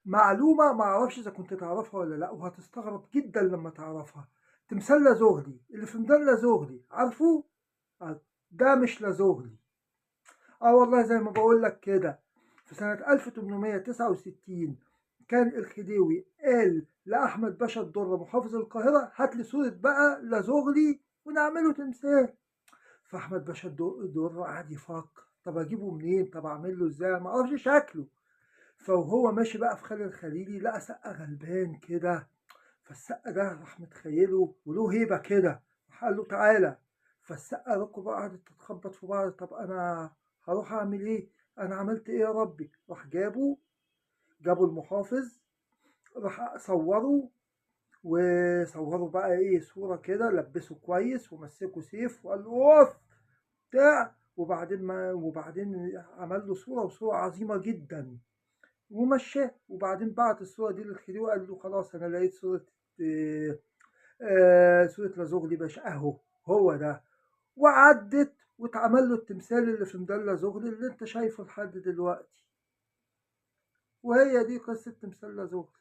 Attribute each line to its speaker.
Speaker 1: معلومة ما اعرفش اذا كنت تعرفها ولا لا، وهتستغرب جدا لما تعرفها. تمثال لازوغلي اللي في ميدان لازوغلي، عارفه؟ ده مش لازوغلي. اه والله زي ما بقول لك كده، في سنة 1869 كان الخديوي قال لأحمد باشا الدرة محافظ القاهرة هات لي صورة بقى لازوغلي ونعمله تمثال. فأحمد باشا الدرة قعد يفكر، طب أجيبه منين؟ طب أعمل له إزاي؟ ما أعرفش شكله. فوهو ماشي بقى في خالد الخليلي لقى سقة غلبان كده، فالسقة ده راح متخيله وله هيبة كده، راح قال له تعالى. فالسقة ركبه قعدت تتخبط في بعض، طب أنا هروح أعمل إيه؟ أنا عملت إيه يا ربي؟ راح جابوا المحافظ، راح صوروا، وصوروا بقى إيه صورة كده، لبسه كويس ومسكوا سيف وقال له أوف بتاع، وبعدين عمل له صورة، وصورة عظيمة جدا ومشاه. وبعدين بعت الصورة دي للخديوي وقال له خلاص أنا لقيت صورة آه، صورة لازوغلي باشا أهو، هو ده. وعدت واتعمل له التمثال اللي في ميدان لازوغلي اللي أنت شايفه لحد دلوقتي. وهي دي قصة تمثال لازوغلي.